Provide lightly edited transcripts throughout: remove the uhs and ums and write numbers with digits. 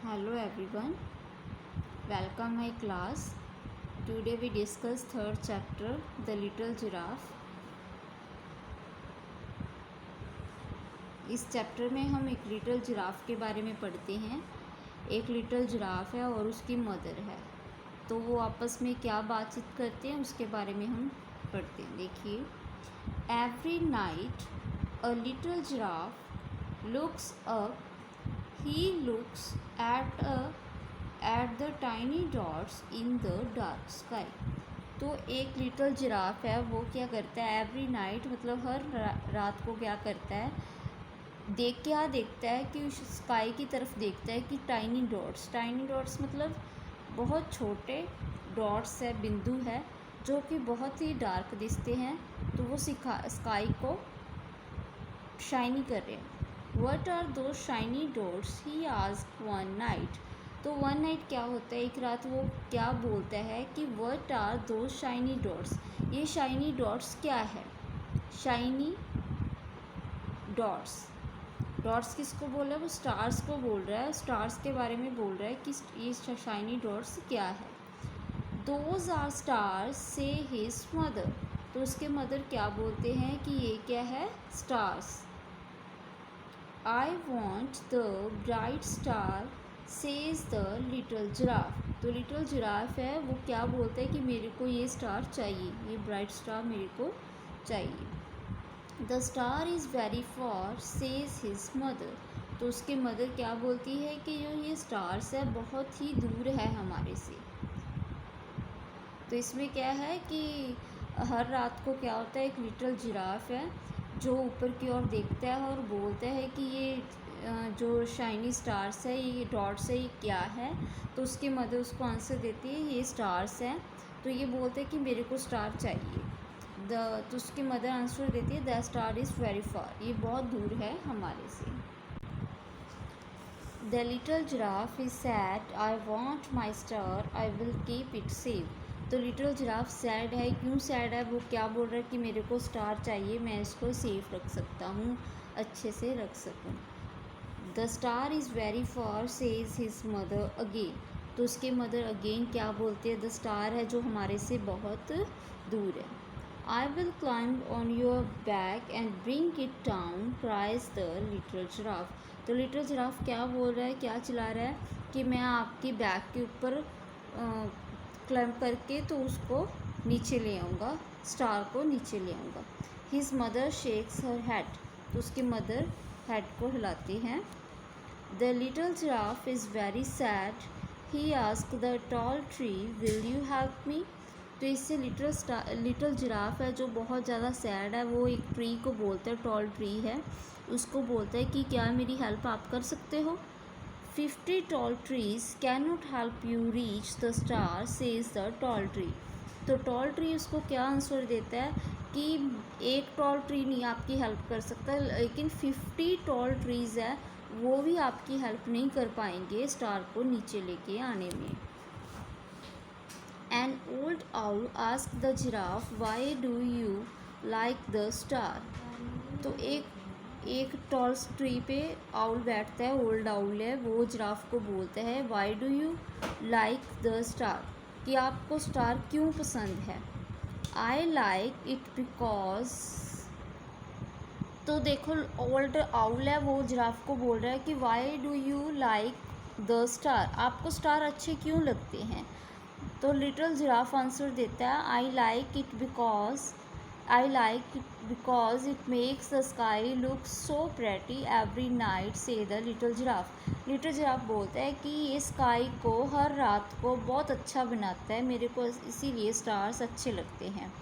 Hello everyone, welcome my class. Today we discuss third chapter, The Little Giraffe. इस chapter में हम एक little giraffe के बारे में पढ़ते हैं। एक लिटिल जिराफ है और उसकी मदर है, तो वो आपस में क्या बातचीत करते हैं उसके बारे में हम पढ़ते हैं। देखिए, every night a little giraffe looks up, he looks at the tiny dots in the dark sky। तो एक लिटिल जिराफ है, वो क्या करता है एवरी नाइट मतलब हर रात को क्या करता है, देखता है कि उस स्काई की तरफ देखता है कि टाइनी डॉट्स मतलब बहुत छोटे डॉट्स है, बिंदु है जो कि बहुत ही डार्क दिखते हैं। तो वो स्काई को शाइनी कर रहे हैं। What are those shiny dots? He asked one night। तो वन नाइट क्या होता है, एक रात वो क्या बोलता है कि What are those shiny dots? ये शाइनी डॉट्स क्या है? शाइनी डॉट्स किसको बोल रहा है? वो स्टार्स को बोल रहा है, स्टार्स के बारे में बोल रहा है कि ये शाइनी डॉट्स क्या है। Those are stars, say his mother। तो उसके मदर क्या बोलते हैं कि ये क्या है? Stars. I want the bright star, says the little giraffe। तो लिटिल जिराफ है, वो क्या बोलता है कि मेरे को ये स्टार चाहिए, ये ब्राइट स्टार मेरे को चाहिए। The star is very far, says his mother। तो उसके मदर क्या बोलती है कि जो ये स्टार्स है बहुत ही दूर है हमारे से। तो इसमें क्या है कि हर रात को क्या होता है, एक लिटिल जिराफ है जो ऊपर की ओर देखता है और बोलता है कि ये जो शाइनी स्टार्स है, ये डॉट्स है, ये क्या है। तो उसकी मदर उसको आंसर देती है ये स्टार्स हैं। तो ये बोलते हैं कि मेरे को स्टार चाहिए। तो उसकी मदर आंसर देती है the star is very far, ये बहुत दूर है हमारे से। The little giraffe is sad, I want my star, I will keep it safe. तो लिटिल जिराफ सैड है, क्यों सैड है? वो क्या बोल रहा है कि मेरे को स्टार चाहिए, मैं इसको सेफ रख सकता हूँ, अच्छे से रख सकूँ। The star is very far, says his mother again. तो उसके मदर अगेन क्या बोलते हैं, द स्टार है जो हमारे से बहुत दूर है। I will climb on your back and bring it down, cries the little giraffe. तो लिटिल जिराफ क्या बोल रहा है, क्या चिल्ला रहा है कि मैं आपकी बैक के ऊपर क्लाइंब करके तो उसको नीचे ले आऊँगा, स्टार को नीचे ले आऊँगा। हिज मदर शेक्स हर हेड। तो उसकी मदर हेड को हिलाती हैं। The little giraffe is very sad, he ask the tall tree will you help me. तो इससे लिटिल जिराफ है जो बहुत ज़्यादा सैड है, वो एक ट्री को बोलता है, टॉल ट्री है, उसको बोलता है कि क्या मेरी हेल्प आप कर सकते हो। 50 tall trees cannot help you reach the star, says the tall tree। तो टॉल ट्री उसको क्या आंसर देता है कि एक टॉल ट्री नहीं आपकी हेल्प कर सकता, लेकिन 50 टॉल ट्रीज़ है वो भी आपकी हेल्प नहीं कर पाएंगे स्टार को नीचे लेके आने में। An old owl asked the giraffe, why do you like the star? तो एक टॉल ट्री पे आउल बैठता है, ओल्ड आउल है, वो जिराफ को बोलता है why do you like the star, कि आपको स्टार क्यों पसंद है। I like it because. तो देखो ओल्ड आउल है, वो जिराफ को बोल रहा है कि why do you like the star, आपको स्टार अच्छे क्यों लगते हैं। तो लिटिल जिराफ आंसर देता है I like it because it makes the sky look so pretty every night, say the little giraffe. Little giraffe बोलता है कि ये स्काई को हर रात को बहुत अच्छा बनाता है, मेरे को इसीलिए स्टार्स अच्छे लगते हैं।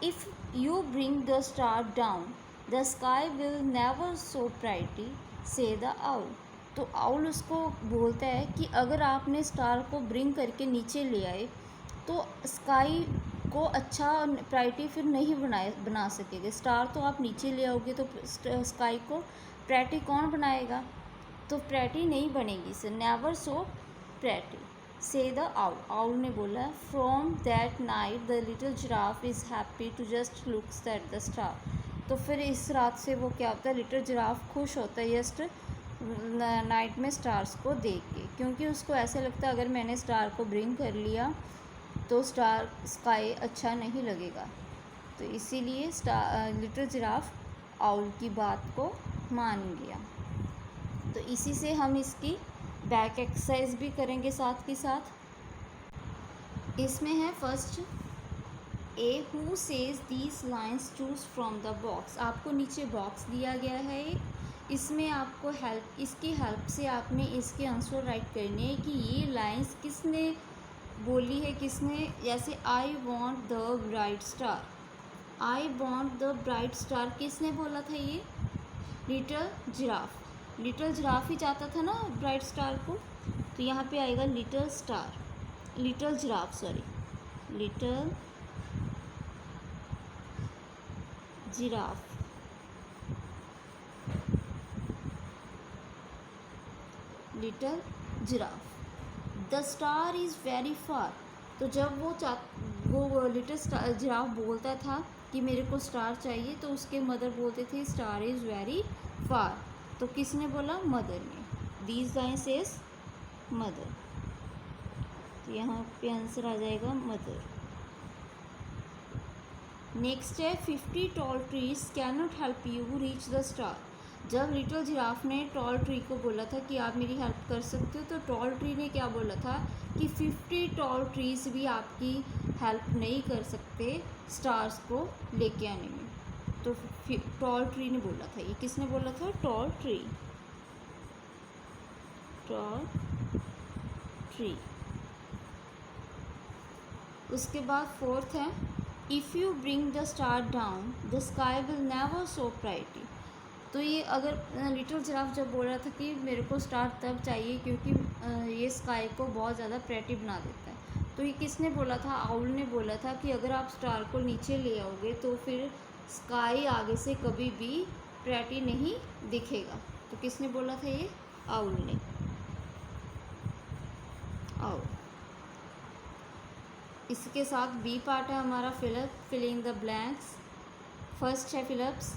If you bring the star down, the sky will never so pretty, say the owl. तो आउल उसको बोलता है कि अगर आपने स्टार को ब्रिंग करके नीचे ले आए तो स्काई को अच्छा प्राइटी फिर नहीं बना सकेंगे। स्टार तो आप नीचे ले आओगे तो स्काई को प्रेटी कौन बनाएगा, तो प्रेटी नहीं बनेगी sir, never so pretty, say the owl. Owl ने बोला from that night the little giraffe is happy to just looks at the star. तो फिर इस रात से वो क्या होता है, लिटिल जिराफ खुश होता है जस्ट नाइट में स्टार्स को देख के, क्योंकि उसको ऐसा लगता है अगर मैंने स्टार को ब्रिंग कर लिया तो स्काई अच्छा नहीं लगेगा। तो इसीलिए लिटिल जिराफ आउल की बात को मान गया। तो इसी से हम इसकी बैक एक्सरसाइज भी करेंगे साथ के साथ। इसमें है first A, who says these lines choose from the box. आपको नीचे बॉक्स दिया गया है, इसमें आपको इसकी हेल्प से आपने इसके आंसर राइट करने हैं कि ये लाइन्स किसने बोली है, किसने। जैसे I want the bright star, I want the bright star किसने बोला था? ये लिटिल जिराफ। लिटिल जिराफ ही चाहता था ना ब्राइट स्टार को, तो यहाँ पे आएगा little giraffe, little giraffe. Little giraffe. The star is very far. तो जब वो लिटिल जिराफ बोलता था कि मेरे को स्टार चाहिए, तो उसके मदर बोलते थे स्टार इज़ वेरी फार। तो किसने बोला? मदर ने। These lines is mother. तो यहाँ पे आंसर आ जाएगा मदर। नेक्स्ट है 50 tall trees can not help you reach the star. जब लिटिल जिराफ ने टॉल ट्री को बोला था कि आप मेरी हेल्प कर सकते हो, तो टॉल ट्री ने क्या बोला था कि 50 टॉल ट्रीज भी आपकी हेल्प नहीं कर सकते स्टार्स को लेके आने में। तो टॉल ट्री ने बोला था। ये किसने बोला था? Tall tree. उसके बाद फोर्थ है if you bring the star down the sky will never so brightly. तो ये अगर लिटिल जिराफ जब बोल रहा था कि मेरे को स्टार तब चाहिए क्योंकि ये स्काई को बहुत ज़्यादा प्रेटी बना देता है, तो ये किसने बोला था? आउल ने बोला था कि अगर आप स्टार को नीचे ले आओगे तो फिर स्काई आगे से कभी भी प्रेटी नहीं दिखेगा। तो किसने बोला था? ये आउल ने। आउल। इसके साथ बी पार्ट है हमारा फिलिंग द ब्लैंक्स। फर्स्ट है fill ups.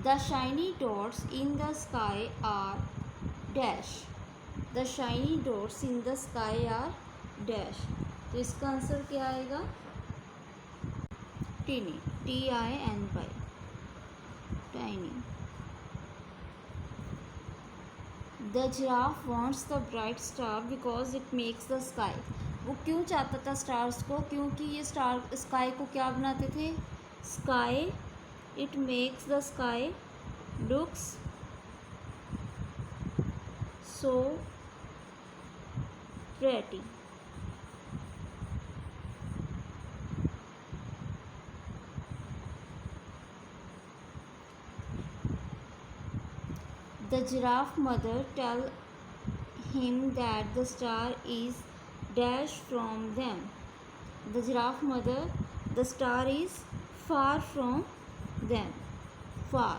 The shiny dots in the sky are dash. The shiny dots in the sky are dash. तो इसका आंसर क्या आएगा? Teeny, TINY, tiny. The giraffe wants the bright star because it makes the sky. वो क्यों चाहता था stars को? क्योंकि ये स्टार स्काई को क्या बनाते थे? Sky, it makes the sky looks so pretty. The giraffe mother tell him that the star is dash from them. The giraffe mother, the star is far from them. Far.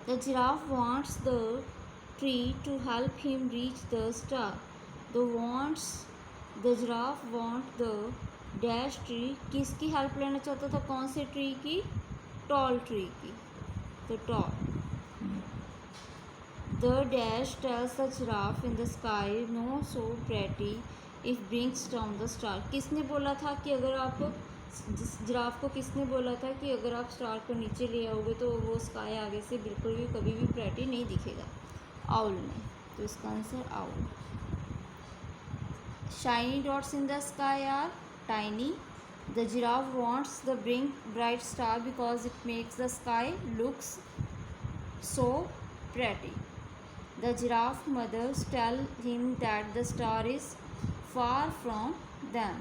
The giraffe wants the tree to help him reach the star. The giraffe want the dash tree. किसकी help लेना चाहता था? कौन से tree की? Tall tree की। तो toll. The dash tells the giraffe in the sky no so pretty if brings down the star. किसने बोला था कि अगर आप जिराफ को किसने बोला था कि अगर आप स्टार को नीचे ले आओगे तो वो स्काई आगे से बिल्कुल भी कभी भी प्रेटी नहीं दिखेगा? आउल ने। तो इसका answer owl. Shiny dots in the sky are tiny. The giraffe wants the bright star because it makes the sky looks so pretty. The giraffe mothers tell him that the star is far from them.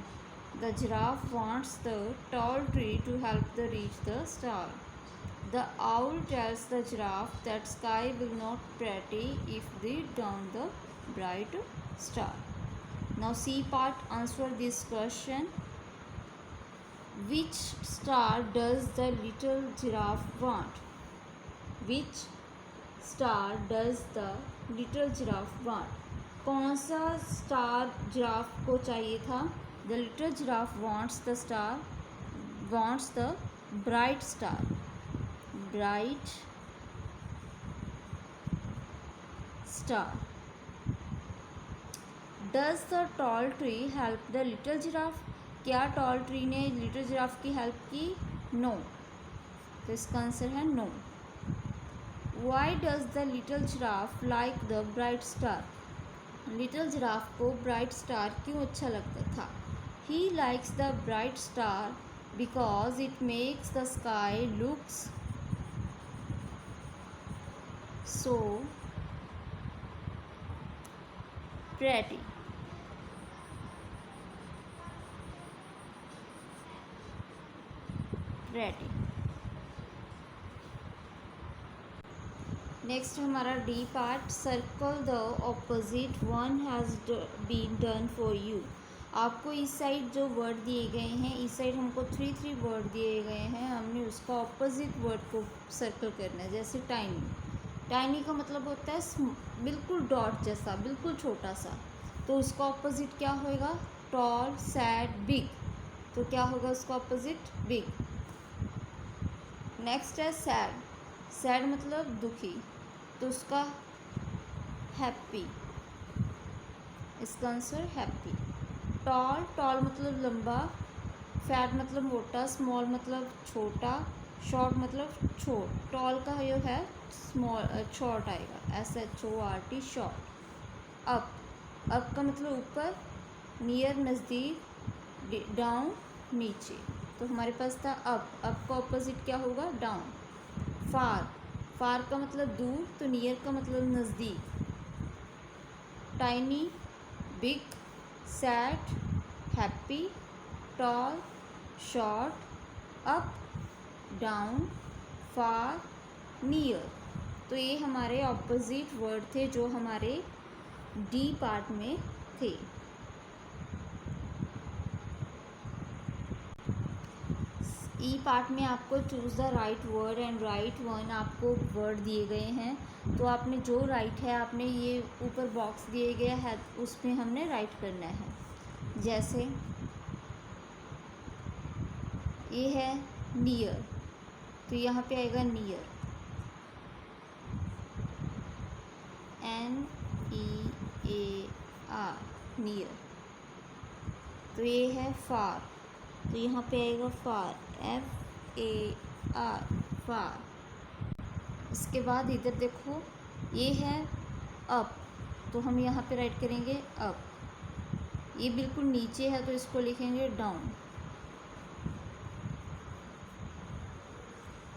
The giraffe wants the tall tree to help them reach the star. The owl tells the giraffe that sky will not pretty if they down the bright star. Now C part, answer this question. Which star does the little giraffe want? Which star does the little giraffe want? कौन सा star giraffe को चाहिए था? The little giraffe wants the bright star. Bright star. Does the tall tree help the little giraffe? क्या tall tree ने little giraffe की help की? No. तो इसका आंसर है no. Why does the little giraffe like the bright star? Little giraffe को bright star क्यों अच्छा लगता था? He likes the bright star because it makes the sky looks so pretty. Next हमारा D part, circle the opposite one has been done for you. आपको इस side जो word दिए गए हैं, इस साइड हमको थ्री वर्ड दिए गए हैं, हमने उसका ऑपोजिट वर्ड को सर्कल करना है. जैसे टाइनी. टाइनी का मतलब होता है बिल्कुल डॉट जैसा, बिल्कुल छोटा सा. तो उसका ऑपोजिट क्या होगा? Tall, sad, big. तो क्या होगा उसका ऑपोजिट? बिग. नेक्स्ट है सैड. सैड मतलब दुखी, तो उसका हैप्पी. इसका आंसर हैप्पी. टॉल, टॉल मतलब लंबा. फैट मतलब मोटा. स्मॉल मतलब छोटा. शॉर्ट मतलब छोट. टॉल का जो है स्मॉल, शॉर्ट आएगा. SHORT, short. अप. अप का मतलब ऊपर. नियर नज़दीक. डाउन नीचे. तो हमारे पास था अप. अप का ऑपोजिट क्या होगा? डाउन. फार. फार का मतलब दूर, तो नियर का मतलब नज़दीक. Tiny, big, sad, happy, tall, short, up, down, far, near. तो ये हमारे ऑपोजिट वर्ड थे जो हमारे डी पार्ट में थे. ई पार्ट में आपको choose the right word and right one आपको वर्ड दिए गए हैं. तो आपने जो राइट है, आपने ये ऊपर बॉक्स दिए गया है उसमें हमने राइट करना है. जैसे ये है नियर, तो यहाँ पे आएगा नियर. NEAR, near. तो ये है फार, तो यहाँ पे आएगा फार. FAR, फार. इसके बाद इधर देखो, ये है अप, तो हम यहाँ पे राइट करेंगे अप. ये बिल्कुल नीचे है तो इसको लिखेंगे डाउन.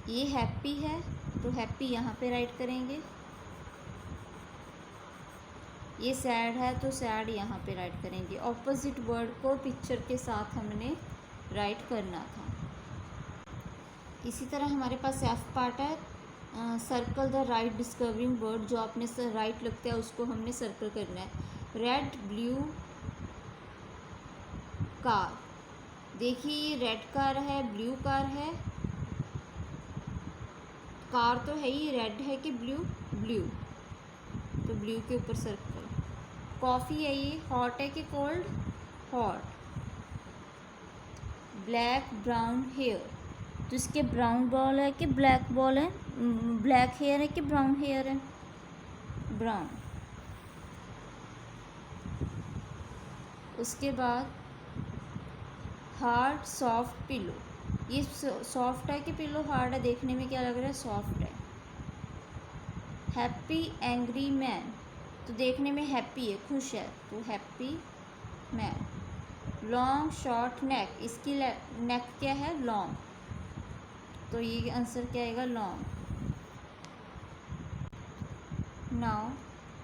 ये हैप्पी है तो हैप्पी यहाँ पे राइट करेंगे. ये सैड है तो सैड यहाँ पे राइट करेंगे. ऑपोजिट वर्ड को पिक्चर के साथ हमने राइट करना था. इसी तरह हमारे पास एफ पार्ट है. Circle the right discovering word. जो आपने राइट लगता है उसको हमने सर्कल करना है. Red, blue, car. देखिए ये रेड कार है, ब्लू कार है. कार तो है ही, रेड है कि ब्लू? ब्लू. तो ब्लू के ऊपर सर्कल. कॉफ़ी है ये, हॉट है कि cold? Hot. Black, brown hair. तो इसके ब्राउन बॉल है कि ब्लैक बॉल है? ब्लैक हेयर है कि ब्राउन हेयर है? ब्राउन. उसके बाद हार्ड, सॉफ्ट, पिलो. ये सॉफ्ट है कि पिलो हार्ड है? देखने में क्या लग रहा है? सॉफ्ट है. Happy, angry man. तो देखने में हैप्पी है, खुश है, तो हैप्पी मैन. लॉन्ग, शॉर्ट, नेक. इसकी नेक क्या है? लॉन्ग. तो ये आंसर क्या आएगा? Long. Now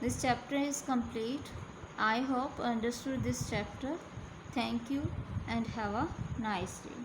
this chapter is complete. I hope understood this chapter. Thank you and have a nice day.